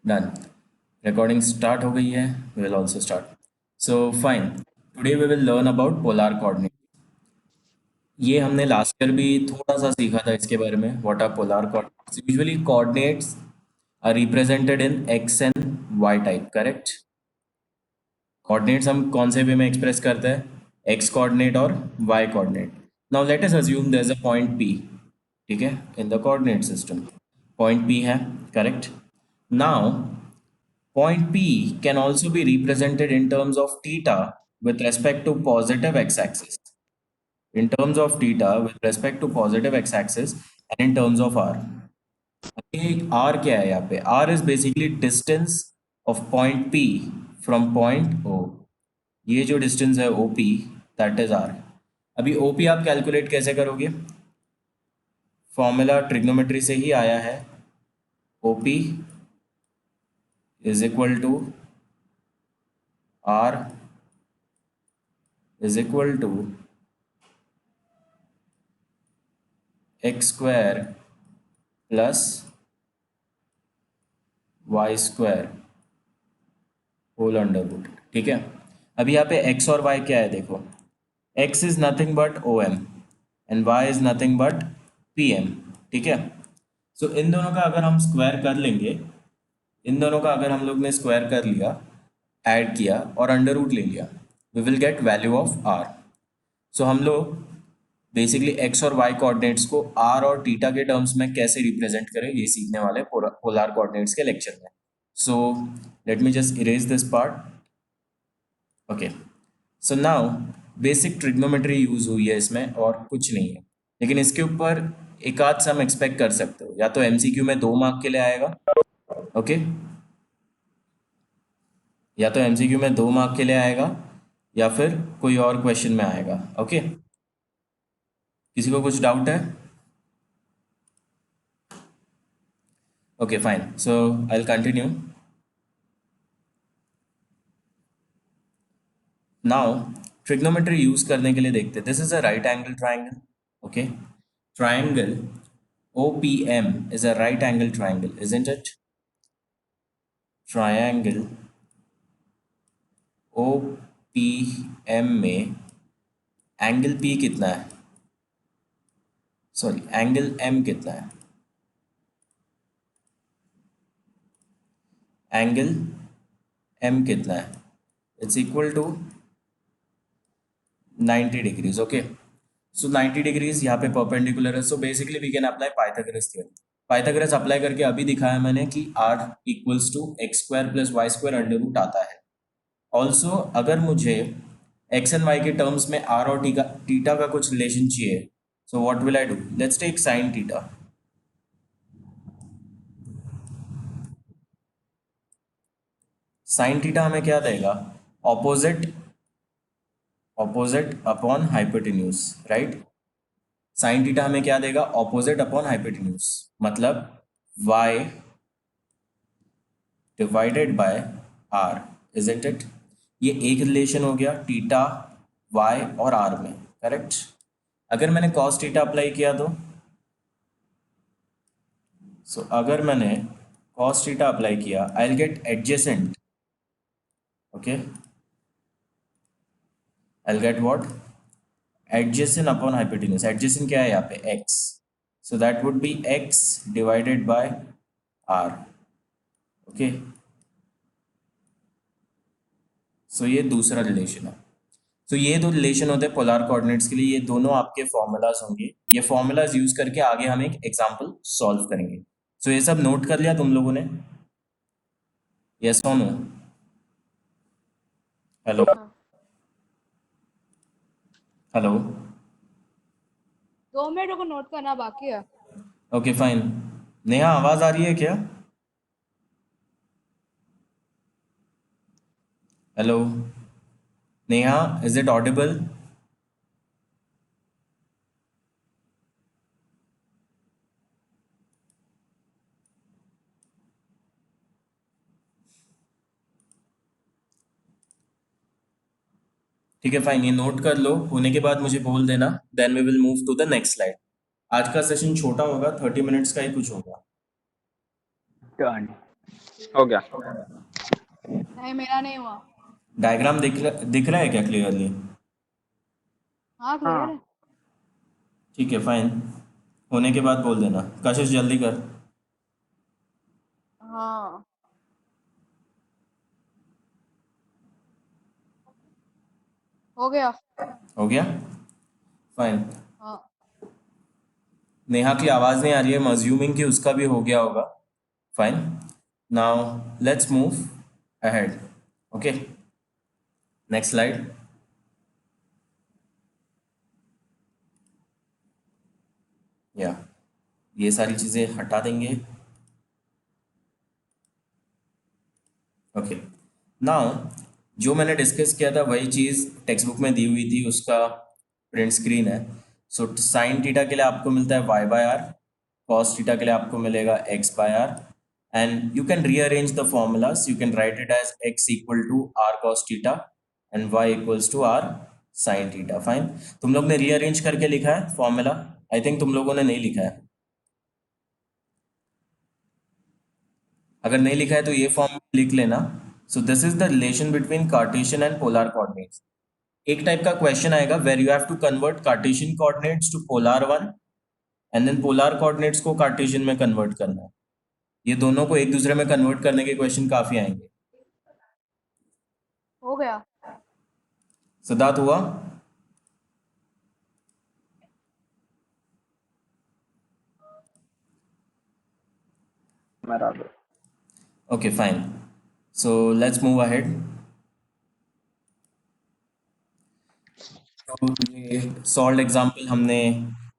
Done. Recording start हो गई है। We will also start. So fine, today we will learn about polar coordinate. ये हमने last year भी थोड़ा सा सीखा था इसके बारे में। What are polar coordinates? Usually coordinates are represented in X and Y type, correct? Coordinates हम कौन से वे में एक्सप्रेस करते हैं? एक्स कोऑर्डिनेट और Y coordinate. Now let us assume there is a point P, ठीक है, in the coordinate system. Point P है, correct? Now point P can also be represented in terms of theta with respect to positive x-axis. In terms of theta with respect to positive x-axis and in terms of r. ये r क्या है यहाँ पे? r is basically distance of point P from point O. ये जो distance है OP, that is r. अभी OP आप कैलकुलेट कैसे करोगे? फॉर्मूला ट्रिग्नोमेट्री से ही आया है। OP is equal to r is equal to x square plus y square whole under root, ठीक है। अब यहाँ पे x और y क्या है देखो। x is nothing but O M and y is nothing but P M, ठीक है। सो इन दोनों का अगर हम स्क्वायर कर लेंगे, इन दोनों का अगर हम लोग ने स्क्वायर कर लिया, ऐड किया और अंडर रूट ले लिया, we will get value of r। So हम लोग बेसिकली एक्स और वाई कोऑर्डिनेट्स को आर और थीटा के टर्म्स में कैसे रिप्रेजेंट करें, ये सीखने वाले पोलर कोऑर्डिनेट्स के लेक्चर में। So let me just erase this part. Okay, so now basic trigonometry use हुई है इसमें और कुछ नहीं है, लेकिन इसके ऊपर एक आध सम एक्सपेक्ट कर सकते हो। या तो एमसीक्यू में 2 मार्क के लिए आएगा, ओके, या तो एमसीक्यू में 2 मार्क के लिए आएगा या फिर कोई और क्वेश्चन में आएगा, ओके। किसी को कुछ डाउट है? Okay, fine. So I'll continue. Now trigonometry use करने के लिए देखते हैं। This is a right angle triangle. Okay, triangle OPM is a right angle triangle, isn't it? Triangle OPM में एंगल P कितना है? सॉरी, एंगल M कितना है? एंगल M कितना है? It's equal to 90 degrees, okay. So 90 degrees यहाँ पे perpendicular है, so basically we can apply Pythagoras theorem. Pythagoras apply करके अभी दिखाया मैंने कि r equals to x square plus y square under root आता है। ऑल्सो अगर मुझे एक्स एंड वाई के टर्म्स में r और थीटा का कुछ रिलेशन चाहिए, so what will I do? Let's take sine theta. Sine theta हमें क्या देगा? Opposite upon hypotenuse, right? Sine theta हमें क्या देगा? ऑपोजिट अपॉन हाइपोटेन्यूज, मतलब y divided by r, isn't it? ये एक रिलेशन हो गया थीटा y और r में, करेक्ट? अगर मैंने cos थीटा अप्लाई किया तो अगर मैंने cos थीटा अप्लाई किया, I will get adjacent, okay, I will get what? Adjacent upon hypotenuse. Adjacent क्या है यहाँ पे? x, so that would be x divided by r, okay. So ये दूसरा रिलेशन है। तो ये दो रिलेशन होते हैं पोलर कोऑर्डिनेट्स के लिए। ये दोनों आपके फॉर्मूलाज होंगे। ये फॉर्मूलाज यूज करके आगे हम एक एग्जांपल सॉल्व करेंगे। सो ये सब नोट कर लिया तुम लोगों ने? यस और नो? हेलो हेलो, 2 मिनट को नोट करना बाकी है। Okay fine. नेहा आवाज आ रही है क्या? Hello Neha, is it Audible? ठीक है फाइन, ये नोट कर लो। होने के बाद मुझे बोल देना, then we will move to the next slide. आज का सेशन छोटा होगा, 30 मिनट्स का ही कुछ होगा। Done. हो गया। नहीं, मेरा नहीं हुआ। डायग्राम दिख रहा है क्या क्लियरली? हाँ, क्लियर हाँ है। ठीक है, फाइन। होने के बाद बोल देना। कशिश जल्दी कर। हाँ, हो गया। हो गया, फाइन। हाँ। नेहा की आवाज़ नहीं आ रही है, मैं अज्यूमिंग कि उसका भी हो गया होगा। Fine. Now let's move ahead. Okay, next slide. या ये सारी चीज़ें हटा देंगे। ओके, नाउ जो मैंने डिस्कस किया था वही चीज़ टेक्स्ट बुक में दी हुई थी, उसका प्रिंट स्क्रीन है। सो साइन थीटा के लिए आपको मिलता है y by r, cos theta के लिए आपको मिलेगा x by r, and you can rearrange the formulas. You can write it as x equal to r cos theta and y equals to r sine theta. Fine. तुम लोग ने rearrange करके लिखा है फॉर्मूला? आई थिंक तुम लोगों ने नहीं लिखा है। अगर नहीं लिखा है तो ये फॉर्म लिख लेना। So this is the relation between Cartesian and polar coordinates. एक टाइप का क्वेश्चन आएगा where you have to convert Cartesian coordinates to polar one and then polar coordinates को कार्टेशियन में कन्वर्ट करना है। ये दोनों को एक दूसरे में कन्वर्ट करने के क्वेश्चन काफी आएंगे। हो गया। सिद्धार्थ हुआ? मेरा भी। Okay, fine. So let's move ahead. तो ये सॉल्व एग्जाम्पल हमने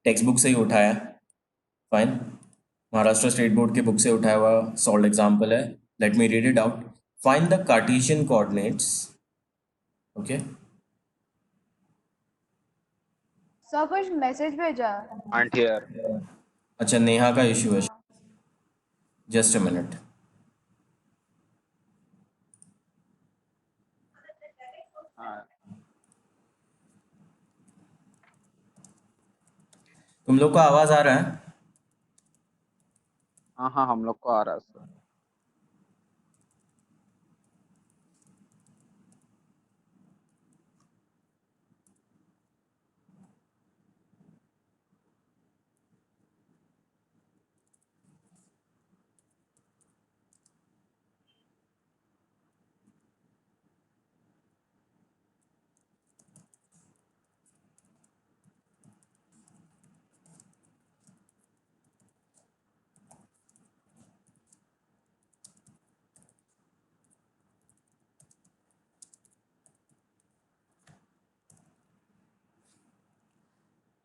टेक्स्ट बुक से ही उठाया। फाइन। महाराष्ट्र स्टेट बोर्ड के बुक से उठाया हुआ सॉल्व एग्जाम्पल है। Let me read it out. Find the Cartesian coordinates. Okay, सब कुछ मैसेज भेजा है। Aunt here. अच्छा, नेहा का इशू है। हाँ। Just a minute. हाँ तुम लोग को आवाज आ रहा है? हाँ हाँ, हम लोग को आ रहा है सर।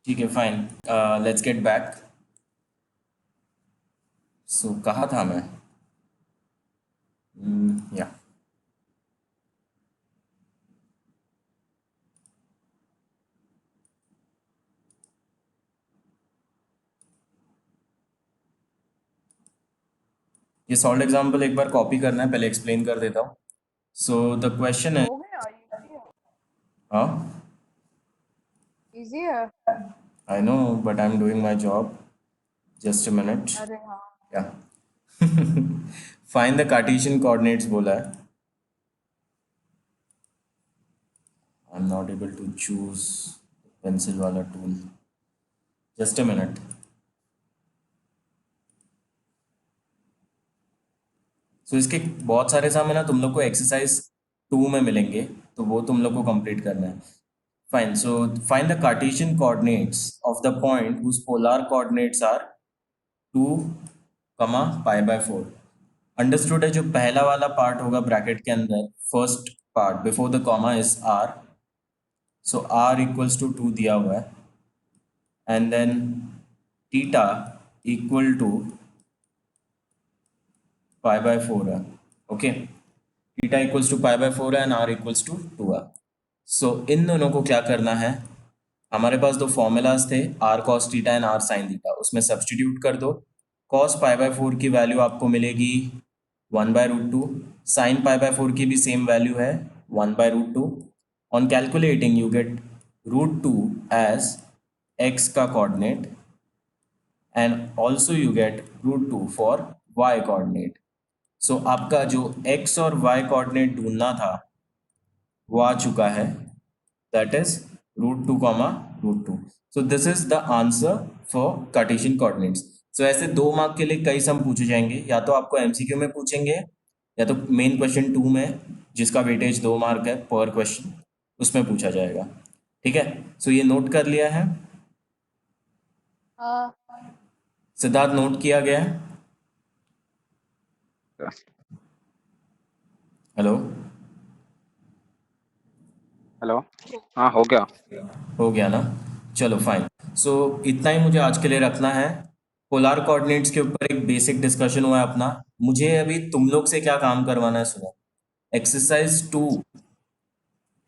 ठीक है, fine. Let's get back. So कहाँ था मैं? या ये सॉल्व एग्जाम्पल एक बार कॉपी करना है, पहले एक्सप्लेन कर देता हूँ। सो द क्वेश्चन है। हो गया, इजी है। हाँ, इजी है। I know, but I am doing my job. Just a minute. अरे हाँ। या फाइंड द कार्टेशियन कोऑर्डिनेट्स बोला है। I am not able to choose pencil वाला tool. Just a minute. So इसके बहुत सारे सामने ना तुम लोग को एक्सरसाइज 2 में मिलेंगे, तो वो तुम लोग को कंप्लीट करना है। Fine. So find the Cartesian coordinates of the point whose polar coordinates are 2, pi by 4। Understood है? जो पहला वाला पार्ट होगा ब्रैकेट के अंदर, first part before the comma is r. So r equals to 2 दिया हुआ है, and then theta equal to pi by 4 है। Okay, theta equals to pi by 4 है एंड आर इक्वल्स टू 2 है। सो इन दोनों को क्या करना है? हमारे पास दो फॉर्मूलाज थे, r cos theta and r sine theta, उसमें सब्सटीट्यूट कर दो। कॉस पाई बाय 4 की वैल्यू आपको मिलेगी 1/√2। साइन पाई बाय 4 की भी सेम वैल्यू है 1/√2। On calculating you get √2 as X का coordinate and also you get √2 for Y coordinate. So आपका जो x और y कोऑर्डिनेट ढूंढना था वो आ चुका है, that is √2, √2. So this is the answer for Cartesian coordinates. So ऐसे 2 मार्क के लिए कई सम पूछे जाएंगे, या तो आपको एमसीक्यू में पूछेंगे या तो मेन क्वेश्चन 2 में जिसका वेटेज 2 मार्क है पर क्वेश्चन, उसमें पूछा जाएगा. ठीक है, सो ये नोट कर लिया है, हाँ सिद्धार्थ नोट किया गया है. Hello, hello. हाँ, हो गया. हो गया ना, चलो फाइन. सो इतना ही मुझे आज के लिए रखना है. पोलार कोऑर्डिनेट्स के ऊपर एक बेसिक डिस्कशन हुआ है अपना. मुझे अभी तुम लोग से क्या काम करवाना है सुनो. एक्सरसाइज 2,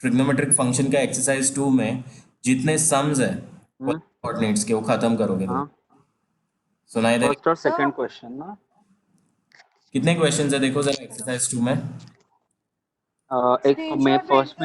ट्रिग्नोमेट्रिक फंक्शन का एक्सरसाइज 2 में जितने सम्स है कोऑर्डिनेट्स के वो खत्म करोगे तुम. हाँ, सुनाई दे? फर्स्ट और सेकंड क्वेश्चन ना. कितने क्वेश्चंस है देखो जरा एक्सरसाइज 2 में. एक में स्क्रीनशॉट फर्स्ट